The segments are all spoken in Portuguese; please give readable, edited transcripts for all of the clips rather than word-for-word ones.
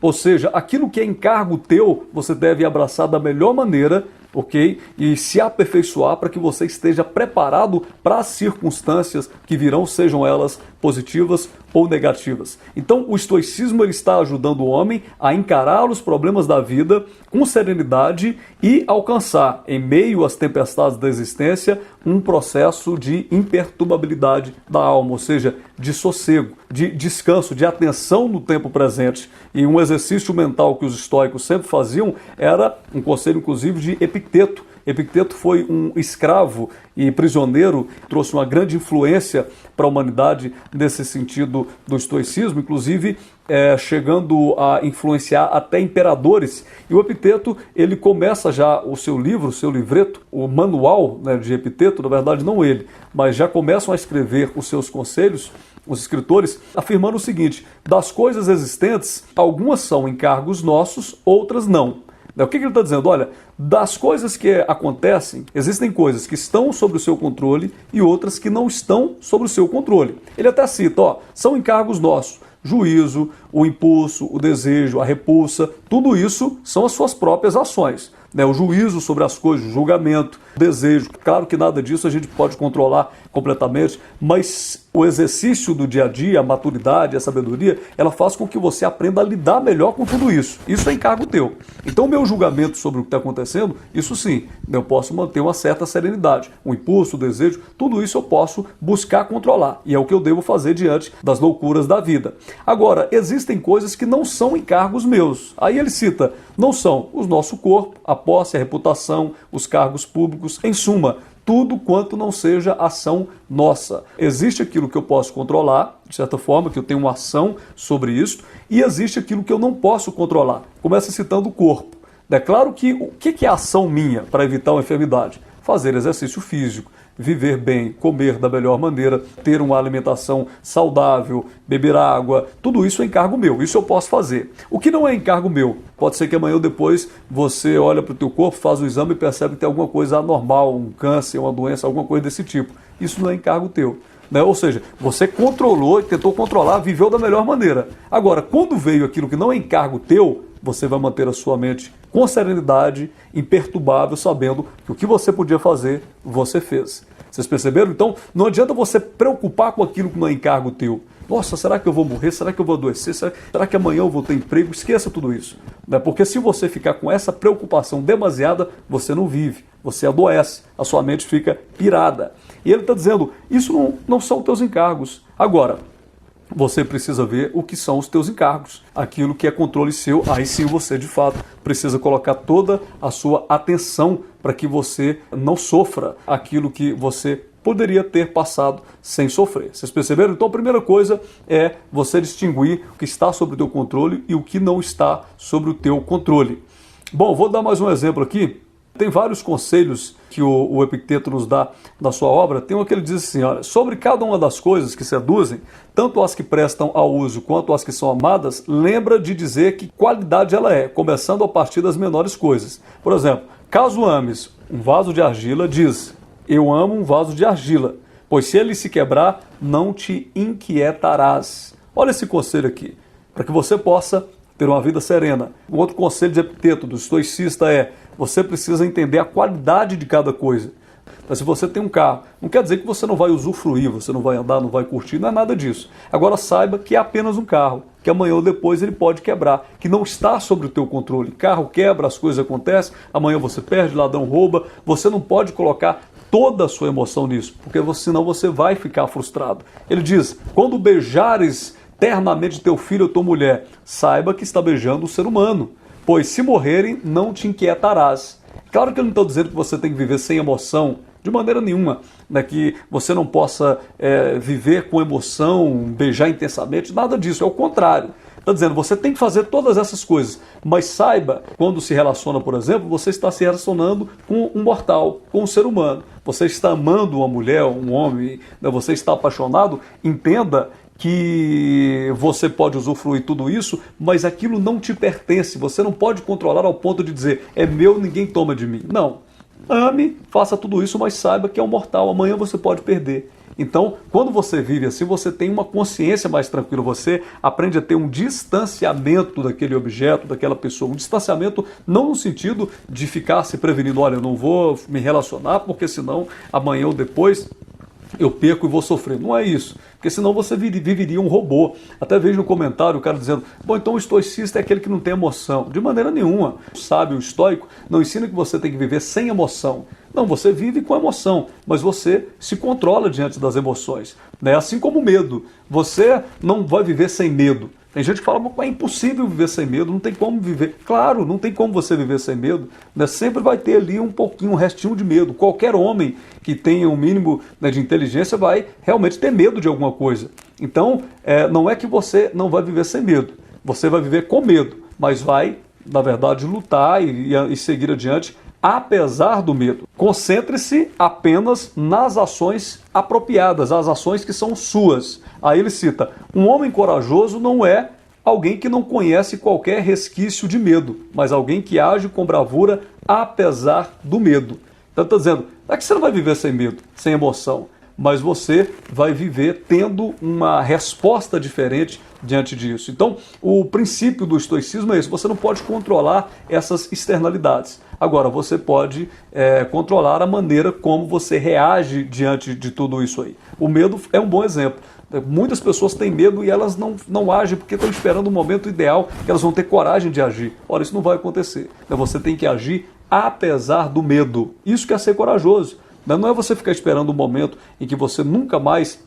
Ou seja, aquilo que é encargo teu, você deve abraçar da melhor maneira, ok? E se aperfeiçoar para que você esteja preparado para as circunstâncias que virão, sejam elas positivas ou negativas. Então, o estoicismo ele está ajudando o homem a encarar os problemas da vida com serenidade e alcançar, em meio às tempestades da existência, um processo de imperturbabilidade da alma, ou seja, de sossego, de descanso, de atenção no tempo presente. E um exercício mental que os estoicos sempre faziam era um conselho, inclusive, de Epicteto. Epicteto foi um escravo e prisioneiro, trouxe uma grande influência para a humanidade nesse sentido do estoicismo, inclusive chegando a influenciar até imperadores. E o Epicteto, ele começa já o seu livro, o seu livreto, o manual, né, de Epicteto, na verdade não ele, mas já começam a escrever os seus conselhos, os escritores, afirmando o seguinte: das coisas existentes, algumas são encargos nossos, outras não. O que ele está dizendo? Olha, das coisas que acontecem, existem coisas que estão sob o seu controle e outras que não estão sob o seu controle. Ele até cita, são encargos nossos. Juízo, o impulso, o desejo, a repulsa, tudo isso são as suas próprias ações. O juízo sobre as coisas, o julgamento, o desejo. Claro que nada disso a gente pode controlar completamente, mas o exercício do dia a dia, a maturidade, a sabedoria, ela faz com que você aprenda a lidar melhor com tudo isso. Isso é encargo teu. Então o meu julgamento sobre o que está acontecendo, isso sim, eu posso manter uma certa serenidade. O impulso, o desejo, tudo isso eu posso buscar controlar. E é o que eu devo fazer diante das loucuras da vida. Agora, existem coisas que não são encargos meus. Aí ele cita, não são o nosso corpo, a posse, a reputação, os cargos públicos, em suma, tudo quanto não seja ação nossa. Existe aquilo que eu posso controlar, de certa forma, que eu tenho uma ação sobre isso, e existe aquilo que eu não posso controlar. Começa citando o corpo. É claro que o que é ação minha para evitar uma enfermidade? Fazer exercício físico, viver bem, comer da melhor maneira, ter uma alimentação saudável, beber água, tudo isso é encargo meu, isso eu posso fazer. O que não é encargo meu? Pode ser que amanhã ou depois você olha para o teu corpo, faz o exame e percebe que tem alguma coisa anormal, um câncer, uma doença, alguma coisa desse tipo. Isso não é encargo teu. Ou seja, você controlou e tentou controlar, viveu da melhor maneira. Agora, quando veio aquilo que não é encargo teu, você vai manter a sua mente com serenidade, imperturbável, sabendo que o que você podia fazer, você fez. Vocês perceberam? Então, não adianta você preocupar com aquilo que não é encargo teu. Nossa, será que eu vou morrer? Será que eu vou adoecer? Será que amanhã eu vou ter emprego? Esqueça tudo isso. Porque se você ficar com essa preocupação demasiada, você não vive, você adoece, a sua mente fica pirada. E ele está dizendo, isso não são os teus encargos. Agora, você precisa ver o que são os teus encargos, aquilo que é controle seu, aí sim você de fato precisa colocar toda a sua atenção para que você não sofra aquilo que você poderia ter passado sem sofrer. Vocês perceberam? Então a primeira coisa é você distinguir o que está sob o teu controle e o que não está sobre o teu controle. Bom, vou dar mais um exemplo aqui. Tem vários conselhos que o Epicteto nos dá na sua obra. Tem um que ele diz assim, olha, sobre cada uma das coisas que seduzem, tanto as que prestam ao uso quanto as que são amadas, lembra de dizer que qualidade ela é, começando a partir das menores coisas. Por exemplo, caso ames um vaso de argila, diz, eu amo um vaso de argila, pois se ele se quebrar, não te inquietarás. Olha esse conselho aqui, para que você possa ter uma vida serena. Um outro conselho de Epicteto, do estoicista, é você precisa entender a qualidade de cada coisa. Então, se você tem um carro, não quer dizer que você não vai usufruir, você não vai andar, não vai curtir, não é nada disso. Agora saiba que é apenas um carro, que amanhã ou depois ele pode quebrar, que não está sobre o teu controle. Carro quebra, as coisas acontecem, amanhã você perde, ladrão rouba, você não pode colocar toda a sua emoção nisso, porque senão você vai ficar frustrado. Ele diz, quando beijares ternamente teu filho ou tua mulher, saiba que está beijando um ser humano, pois se morrerem, não te inquietarás. Claro que eu não estou dizendo que você tem que viver sem emoção, de maneira nenhuma, que você não possa viver com emoção, beijar intensamente, nada disso, é o contrário. Está dizendo, você tem que fazer todas essas coisas, mas saiba, quando se relaciona, por exemplo, você está se relacionando com um mortal, com um ser humano. Você está amando uma mulher, um homem, você está apaixonado, entenda que você pode usufruir tudo isso, mas aquilo não te pertence, você não pode controlar ao ponto de dizer, é meu, ninguém toma de mim. Não. Ame, faça tudo isso, mas saiba que é um mortal, amanhã você pode perder. Então, quando você vive assim, você tem uma consciência mais tranquila, você aprende a ter um distanciamento daquele objeto, daquela pessoa, um distanciamento não no sentido de ficar se prevenindo, olha, eu não vou me relacionar porque senão amanhã ou depois eu perco e vou sofrer. Não é isso, porque senão você viveria um robô. Até vejo no comentário o cara dizendo, bom, então o estoicista é aquele que não tem emoção. De maneira nenhuma. O sábio, o estoico, não ensina que você tem que viver sem emoção. Não, você vive com emoção, mas você se controla diante das emoções, né? Assim como o medo. Você não vai viver sem medo. Tem gente que fala, é impossível viver sem medo, não tem como viver. Claro, não tem como você viver sem medo, né? Sempre vai ter ali um pouquinho, um restinho de medo. Qualquer homem que tenha um mínimo, né, de inteligência vai realmente ter medo de alguma coisa. Então, não é que você não vai viver sem medo, você vai viver com medo, mas vai, na verdade, lutar e seguir adiante, apesar do medo. Concentre-se apenas nas ações apropriadas, as ações que são suas. Aí ele cita, um homem corajoso não é alguém que não conhece qualquer resquício de medo, mas alguém que age com bravura apesar do medo. Então está dizendo, não é que você não vai viver sem medo, sem emoção, mas você vai viver tendo uma resposta diferente diante disso. Então, o princípio do estoicismo é esse, você não pode controlar essas externalidades. Agora, você pode controlar a maneira como você reage diante de tudo isso aí. O medo é um bom exemplo. Muitas pessoas têm medo e elas não agem porque estão esperando o momento ideal que elas vão ter coragem de agir. Ora, isso não vai acontecer. Então, você tem que agir apesar do medo. Isso que é ser corajoso. Não é você ficar esperando um momento em que você nunca mais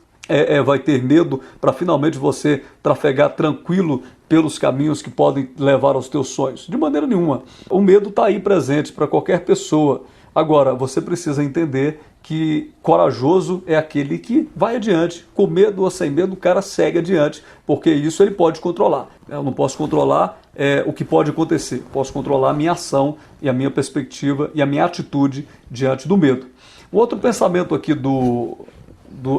vai ter medo para finalmente você trafegar tranquilo pelos caminhos que podem levar aos teus sonhos. De maneira nenhuma. O medo está aí presente para qualquer pessoa. Agora, você precisa entender que corajoso é aquele que vai adiante. Com medo ou sem medo, o cara segue adiante, porque isso ele pode controlar. Eu não posso controlar o que pode acontecer. Posso controlar a minha ação e a minha perspectiva e a minha atitude diante do medo. Um outro pensamento aqui do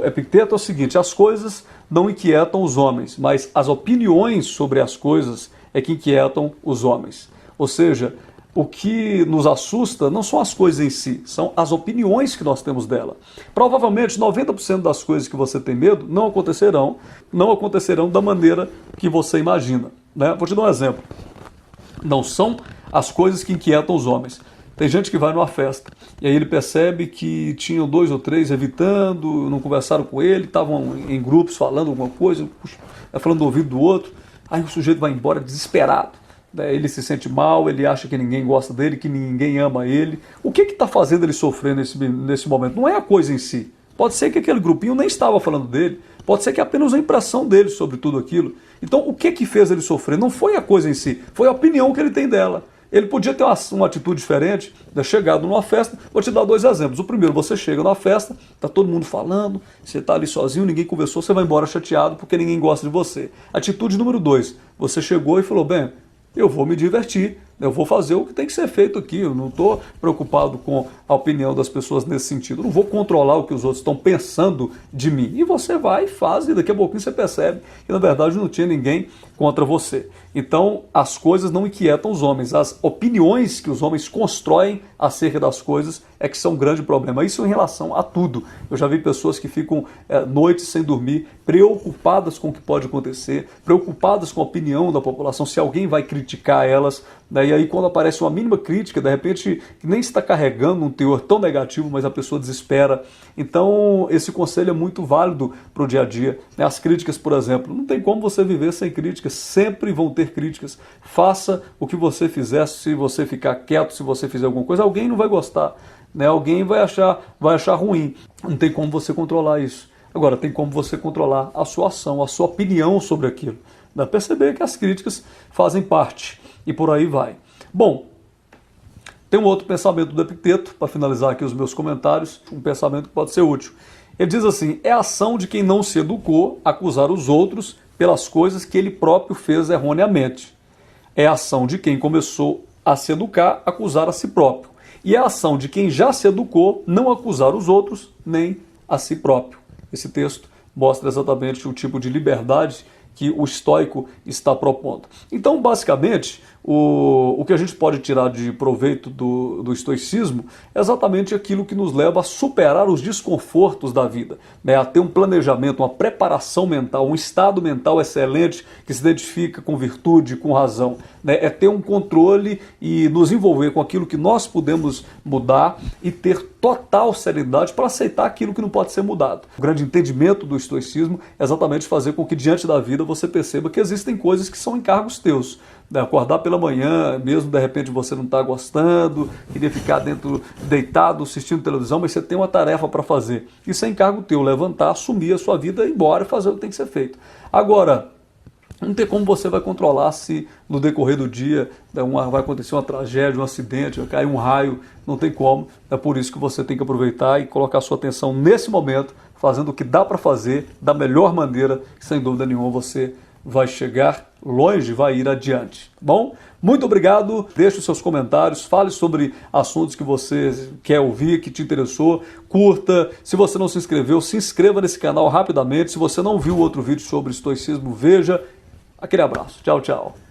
Epicteto é o seguinte, as coisas não inquietam os homens, mas as opiniões sobre as coisas é que inquietam os homens. Ou seja, o que nos assusta não são as coisas em si, são as opiniões que nós temos dela. Provavelmente 90% das coisas que você tem medo não acontecerão da maneira que você imagina, né? Vou te dar um exemplo. Não são as coisas que inquietam os homens. Tem gente que vai numa festa e aí ele percebe que tinham 2 ou 3 evitando, não conversaram com ele, estavam em grupos falando alguma coisa, falando do ouvido do outro. Aí o sujeito vai embora desesperado. Ele se sente mal, ele acha que ninguém gosta dele, que ninguém ama ele. O que está fazendo ele sofrer nesse momento? Não é a coisa em si. Pode ser que aquele grupinho nem estava falando dele, pode ser que é apenas a impressão dele sobre tudo aquilo. Então o que fez ele sofrer? Não foi a coisa em si, foi a opinião que ele tem dela. Ele podia ter uma atitude diferente, chegado numa festa. Vou te dar 2 exemplos. O primeiro, você chega numa festa, está todo mundo falando, você está ali sozinho, ninguém conversou, você vai embora chateado porque ninguém gosta de você. Atitude número 2, você chegou e falou, bem, eu vou me divertir, eu vou fazer o que tem que ser feito aqui, eu não estou preocupado com a opinião das pessoas nesse sentido, eu não vou controlar o que os outros estão pensando de mim. E você vai e faz, e daqui a pouquinho você percebe que na verdade não tinha ninguém contra você. Então as coisas não inquietam os homens, as opiniões que os homens constroem acerca das coisas é que são um grande problema. Isso em relação a tudo. Eu já vi pessoas que ficam noites sem dormir, preocupadas com o que pode acontecer, preocupadas com a opinião da população, se alguém vai criticar elas, né? E aí quando aparece uma mínima crítica, de repente nem está carregando um teor tão negativo, mas a pessoa desespera. Então esse conselho é muito válido para o dia a dia. As críticas, por exemplo, não tem como você viver sem críticas, sempre vão ter críticas. Faça o que você fizer, se você ficar quieto, se você fizer alguma coisa, alguém não vai gostar, né? Alguém vai achar ruim. Não tem como você controlar isso. Agora, tem como você controlar a sua ação, a sua opinião sobre aquilo. Dá para perceber que as críticas fazem parte e por aí vai. Bom, tem um outro pensamento do Epicteto, para finalizar aqui os meus comentários, um pensamento que pode ser útil. Ele diz assim, é a ação de quem não se educou acusar os outros pelas coisas que ele próprio fez erroneamente. É a ação de quem começou a se educar acusar a si próprio. E é a ação de quem já se educou não acusar os outros nem a si próprio. Esse texto mostra exatamente o tipo de liberdade que o estoico está propondo. Então, basicamente, o que a gente pode tirar de proveito do estoicismo é exatamente aquilo que nos leva a superar os desconfortos da vida, né? A ter um planejamento, uma preparação mental, um estado mental excelente que se identifica com virtude, com razão, né? É ter um controle e nos envolver com aquilo que nós podemos mudar e ter total serenidade para aceitar aquilo que não pode ser mudado. O grande entendimento do estoicismo é exatamente fazer com que diante da vida você perceba que existem coisas que são encargos teus. Acordar pela manhã, mesmo de repente você não está gostando, queria ficar dentro, deitado, assistindo televisão, mas você tem uma tarefa para fazer. Isso é encargo teu, levantar, assumir a sua vida, ir embora e fazer o que tem que ser feito. Agora, não tem como você vai controlar se no decorrer do dia vai acontecer uma tragédia, um acidente, vai cair um raio, não tem como. É por isso que você tem que aproveitar e colocar sua atenção nesse momento, fazendo o que dá para fazer da melhor maneira, que sem dúvida nenhuma você vai chegar longe, vai ir adiante. Bom, muito obrigado, deixe os seus comentários, fale sobre assuntos que você quer ouvir, que te interessou, curta. Se você não se inscreveu, se inscreva nesse canal rapidamente. Se você não viu outro vídeo sobre estoicismo, veja. Aquele abraço. Tchau, tchau.